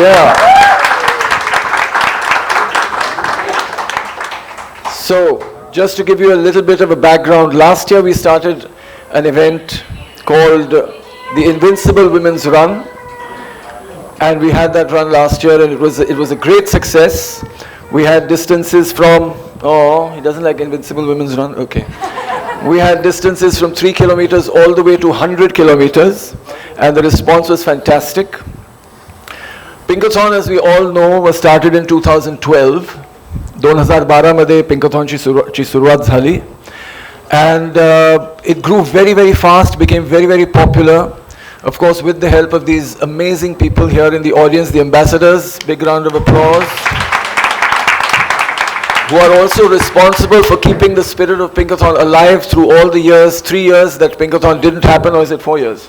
Yeah. So, just to give you a little bit of a background, last year we started an event called the Invincible Women's Run, and we had that run last year, and it was a great success. We had distances from, oh, he doesn't like Invincible Women's Run? Okay. We had distances from 3 kilometers all the way to 100 kilometers, and the response was fantastic. Pinkathon, as we all know, was started in 2012. 2012 मध्ये Pinkathonची सुरुवात झाली, and it grew very, very fast, became very, very popular. Of course, with the help of these amazing people here in the audience, the ambassadors, big round of applause, who are also responsible for keeping the spirit of Pinkathon alive through all the years, 3 years that Pinkathon didn't happen, or is it 4 years?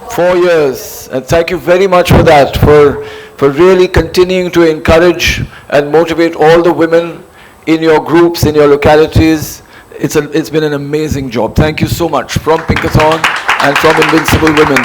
4 years. And thank you very much for that, for really continuing to encourage and motivate all the women in your groups, in your localities. It's been an amazing job. Thank you so much from Pinkathon and from Invincible Women.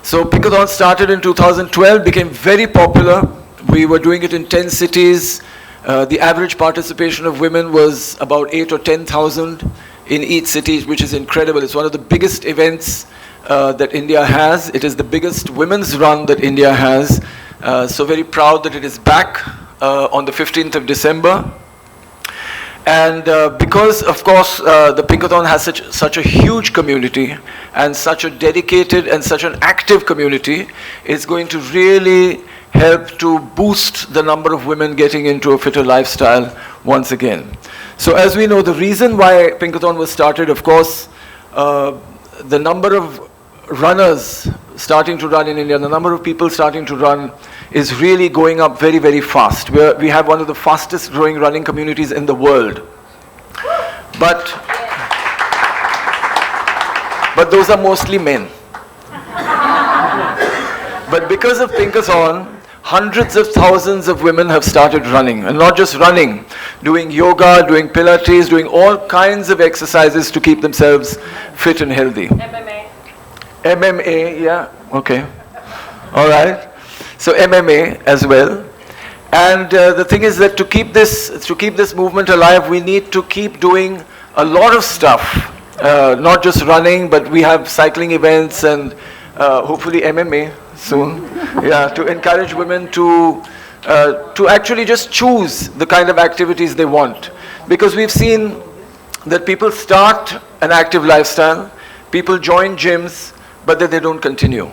So Pinkathon started in 2012, became very popular. We were doing it in 10 cities. The average participation of women was about 8 or 10,000 in each city, which is incredible. It's one of the biggest events that India has. It is the biggest women's run that India has. So very proud that it is back on the 15th of December. And because, of course, the Pinkathon has such a huge community and such a dedicated and such an active community, it's going to really help to boost the number of women getting into a fitter lifestyle once again. So as we know, the reason why Pinkathon was started, of course, the number of runners starting to run in India, the number of people starting to run is really going up very, very fast. We have one of the fastest growing running communities in the world. But those are mostly men. But because of Pinkathon, hundreds of thousands of women have started running, and not just running, doing yoga, doing Pilates, doing all kinds of exercises to keep themselves fit and healthy. MMA, yeah, okay. All right. So MMA as well. And the thing is that to keep this movement alive, we need to keep doing a lot of stuff, not just running, but we have cycling events and hopefully MMA soon, yeah, to encourage women to actually just choose the kind of activities they want. Because we've seen that people start an active lifestyle, people join gyms, but then they don't continue.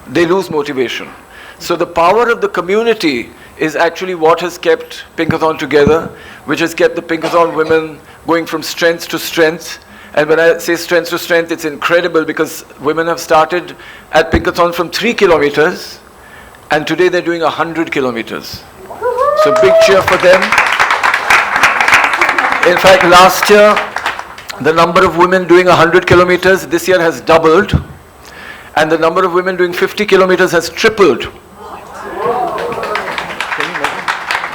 They lose motivation. So the power of the community is actually what has kept Pinkathon together, which has kept the Pinkathon women going from strength to strength. And when I say strength to strength, it's incredible because women have started at Pinkathon from 3 kilometers, and today they're doing 100 kilometers. So big cheer for them. In fact, last year, the number of women doing 100 kilometers this year has doubled. and the number of women doing 50 kilometers has tripled.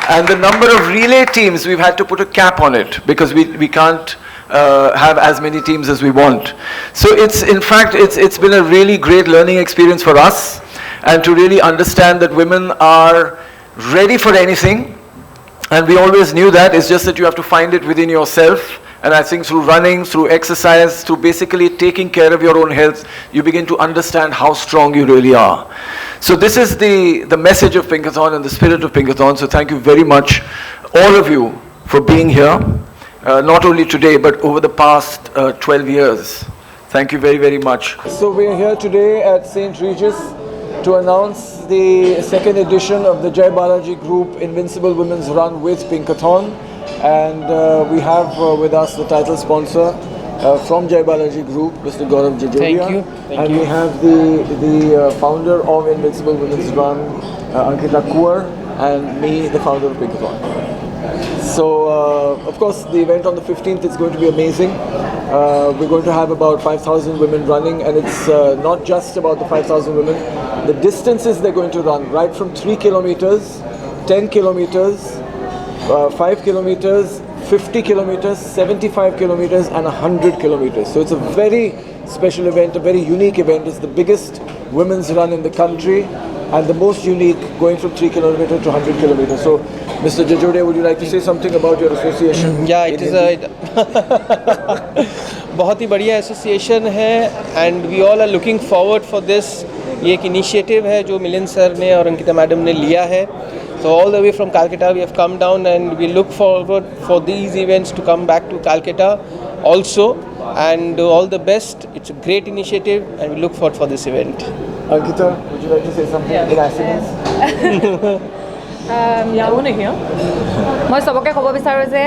And the number of relay teams, we've had to put a cap on it because we can't have as many teams as we want. So in fact, it's been a really great learning experience for us, and to really understand that women are ready for anything. And we always knew that. It's just that you have to find it within yourself. And I think through running, through exercise, through basically taking care of your own health, you begin to understand how strong you really are. So this is the message of Pinkathon and the spirit of Pinkathon. So thank you very much, all of you, for being here. Not only today, but over the past 12 years. Thank you very, very much. So we are here today at St. Regis to announce the second edition of the Jai Balaji Group Invincible Women's Run with Pinkathon. And we have with us the title sponsor from Jai Balaji Group, Mr. Gaurav Jajodia. Thank you. We have the founder of Invincible Women's Run, Ankita Kuar, and me, the founder of Pinkathon. So, of course, the event on the 15th is going to be amazing. We're going to have about 5,000 women running, and it's not just about the 5,000 women. The distances they're going to run, right from 3 kilometers, 10 kilometers, 5 kilometers, 50 kilometers, 75 kilometers, and 100 kilometers. So it's a very special event, a very unique event. It's the biggest women's run in the country, and the most unique, going from 3 kilometers to 100 kilometers. So, Mr. Jajodia, would you like to say something about your association? Yeah, it is a बहुत ही बढ़िया association है, and we all are looking forward for this. ये एक initiative है जो Milind sir ने और Ankita madam ने लिया है. So all the way from Calcutta we have come down, and we look forward for these events to come back to Calcutta also, and all the best. It's a great initiative and we look forward for this event. Ankita, would you like to say something in Assamese? মই সবকে ক'ব বিচাৰোঁ যে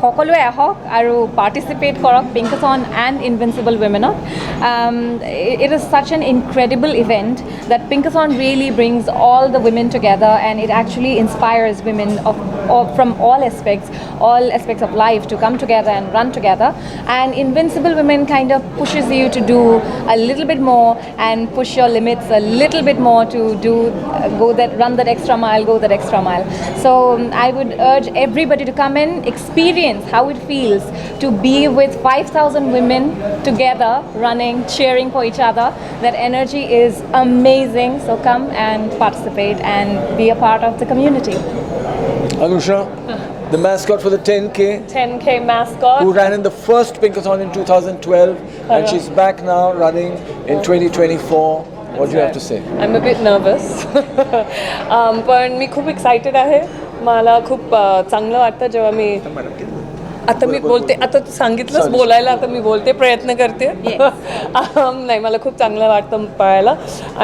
সকলোৱে আহক আৰু participate কৰক Pinkathon and invincible উইমেনত. It is such an incredible event that Pinkathon really brings all the women together, and it actually inspires women from all aspects of life to come together and run together. And Invincible Women kind of pushes you to do a little bit more and push your limits a little bit more to run that extra mile, go that extra mile. So I would urge everybody to come in, experience how it feels to be with 5,000 women together running, cheering for each other. That energy is amazing. So come and participate and be a part of the community. Anusha, the mascot for the 10K. 10K mascot. Who ran in the first Pinkathon in 2012, and she's back now running in 2024. What do you have to say? I'm a bit nervous. पण मी खूप excited आहे. मला खूप चांगलं वाटतं जेव्हा मी आता मी बोलते. आता तू सांगितलंच बोलायला, आता मी बोलते, प्रयत्न करते. नाही, मला खूप चांगलं वाटतं पळायला,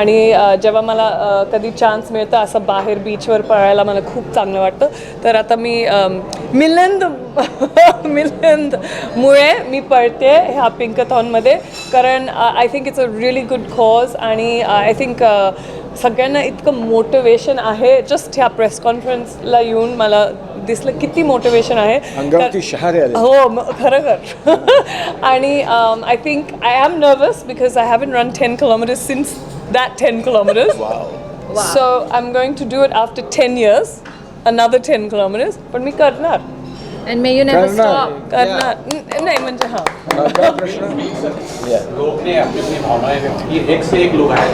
आणि जेव्हा मला कधी चान्स मिळतं असं बाहेर बीचवर पळायला मला खूप चांगलं वाटतं. तर आता मी मिलिंदमुळे मी पळते ह्या पिंकाथॉनमध्ये, कारण I think it's a really good cause, आणि आय थिंक सगळ्यांना इतकं मोटिवेशन आहे. जस्ट ह्या प्रेस कॉन्फरन्सला येऊन मला दिसलं किती मोटिवेशन आहे. हो, खरं. आणि I think I am nervous because I haven't run 10 kilometers since that 10 kilometers. So I am going to do it after 10 years, another 10 kilometers. पण मी करणार. And may you never stop. करणार नाही म्हणजे हां. लोग ने अपनी अपनी भावनाएं व्यक्त की, एक से एक लोग आए.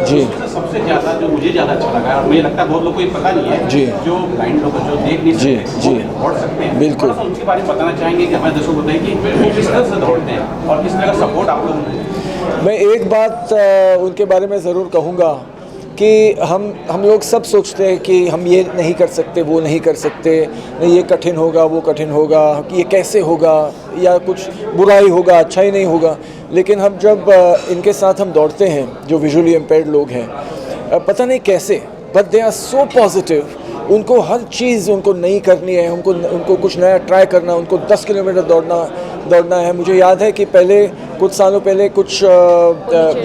जी. सबसे ज़्यादा जो मुझे ज़्यादा अच्छा लगा, और मुझे लगता है बहुत लोगों को ये पता नहीं है, जो ब्लाइंड लोग जो देख नहीं सकते वो दौड़ सकते हैं. बिल्कुल. थोड़ा सा उनके बारे में बताना चाहेंगे कि हमारे दर्शकों को बताएं कि वो किस तरह से दौड़ते हैं और किस तरह का सपोर्ट आप लोगों ने. मैं एक बात उनके बारे में ज़रूर कहूँगा कि हम लोग सब सोचते हैं कि हम ये नहीं कर सकते, वो नहीं कर सकते, नहीं ये कठिन होगा, वो कठिन होगा, कि ये कैसे होगा, या कुछ बुरा ही होगा, अच्छा ही नहीं होगा. लेकिन हम जब इनके साथ हम दौड़ते हैं, जो विजुअली इम्पेयर्ड लोग हैं, पता नहीं कैसे, but they are so positive. उनको हर चीज़ उनको नई करनी है, उनको कुछ नया ट्राई करना, उनको 10 किलोमीटर दौड़ना है. मुझे याद है कि कुछ सालों पहले कुछ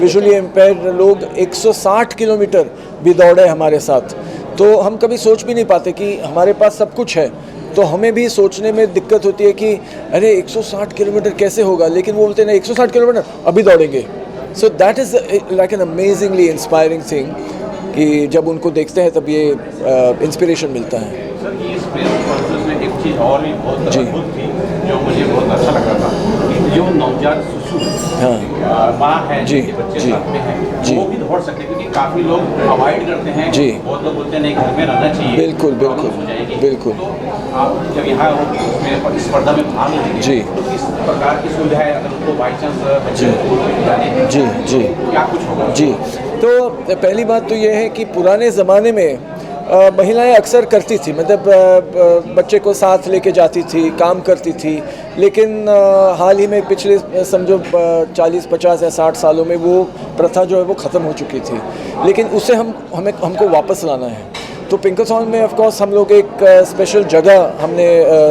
विजुअली इम्पेयर्ड लोग 160 किलोमीटर भी दौड़े हमारे साथ. तो हम कभी सोच भी नहीं पाते कि हमारे पास सब कुछ है, तो हमें भी सोचने में दिक्कत होती है कि अरे 160 किलोमीटर कैसे होगा. लेकिन वो बोलते हैं 160 किलोमीटर अभी दौड़ेंगे, So that is like an amazingly inspiring thing कि जब उनको देखते हैं तब ये इंस्पिरेशन मिलता है। सर ये इस प्रेस कॉन्फ्रेंस में एक चीज़ और भी बहुत जी। अद्भुत थी जो मुझे बहुत अच्छा लग रहा था कि जो नवजात शिशु माँ है जी, जिनके बच्चे जी, साथ में हैं जी। वो भी दौड़ सकते हैं क्योंकि काफ़ी लोग अवॉइड करते हैं। जी। बहुत लोग बोलते हैं नहीं घर में रहना चाहिए, बिल्कुल, बिल्कुल, प्रॉब्लम हो जाएगी। बिल्कुल। तो आप जब यहाँ उसमें स्पर्धा में भाग लेंगे जी। तो किस प्रकार की सुविधाएं अगर उनको बाई चांस बच्चे को जाने जी जी क्या कुछ होगा? जी। तो पहली बात तो ये है कि पुराने ज़माने में महिलाएं अक्सर करती थी, मतलब बच्चे को साथ लेके जाती थी, काम करती थी, लेकिन हाल ही में पिछले समझो 40, 50 या 60 सालों में वो प्रथा जो है वो ख़त्म हो चुकी थी, लेकिन उसे हमको वापस लाना है। तो पिंकाथॉन में ऑफ कोर्स हम लोग एक स्पेशल जगह हमने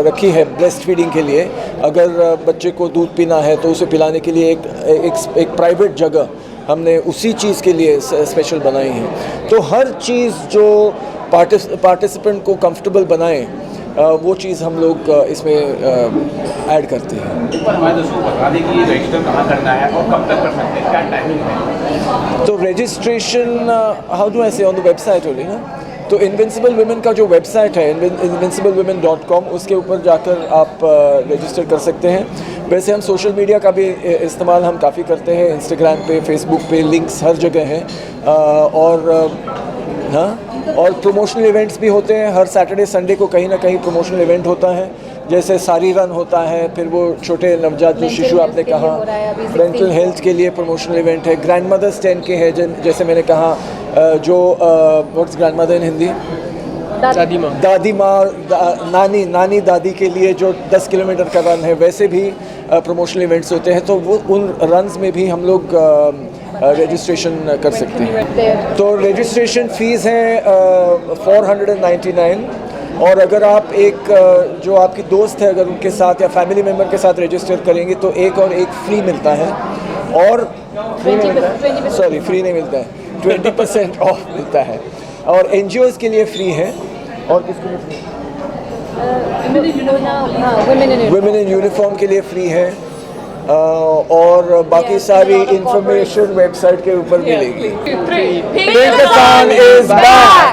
रखी है ब्रेस्ट फीडिंग के लिए। अगर बच्चे को दूध पीना है तो उसे पिलाने के लिए एक प्राइवेट जगह हमने उसी चीज़ के लिए स्पेशल बनाई है। तो हर चीज़ जो पार्टिसिपेंट को कंफर्टेबल बनाए वो चीज़ हम लोग इसमें ऐड करते हैं। एक बार हमारे दोस्तों को बता दें कि ये रजिस्टर कहाँ करना है और कब तक कर सकते हैं, क्या टाइमिंग है? तो रजिस्ट्रेशन हाउ डू आई से ऑन द वेबसाइट ओनली ना। तो इन्विंसिबल वुमेन का जो वेबसाइट है invinciblewomen.com, उसके ऊपर जाकर आप रजिस्टर कर सकते हैं। वैसे हम सोशल मीडिया का भी इस्तेमाल हम काफ़ी करते हैं, इंस्टाग्राम पे, फेसबुक पे, लिंक्स हर जगह हैं। और प्रमोशनल इवेंट्स भी होते हैं। हर सैटरडे संडे को कहीं ना कहीं प्रमोशनल इवेंट होता है, जैसे सारी रन होता है, फिर वो छोटे नवजात जो शिशु आपने कहा, मेंटल हेल्थ के लिए प्रमोशनल इवेंट है। ग्रैंड मदर्स 10 के है, जैसे मैंने कहा जो what's grand mother in Hindi, दादी माँ, नानी दादी के लिए जो 10 किलोमीटर का रन है, वैसे भी प्रमोशनल इवेंट्स होते हैं। तो वो उन रन्स में भी हम लोग रजिस्ट्रेशन कर सकते हैं। तो रजिस्ट्रेशन फ़ीस है 499, और अगर आप एक जो आपकी दोस्त है अगर उनके साथ या फैमिली मेम्बर के साथ रजिस्टर करेंगे तो एक फ्री मिलता है, और फ्री नहीं मिलता है, सॉरी फ्री नहीं मिलता है, 20% ऑफ मिलता है। और NGOs के लिए फ्री है, और किसके लिए फ्री? वुमेन इन यूनिफॉर्म के लिए फ्री है, और बाकी सारी इंफॉर्मेशन वेबसाइट के ऊपर मिलेगी। Pinkathon is back!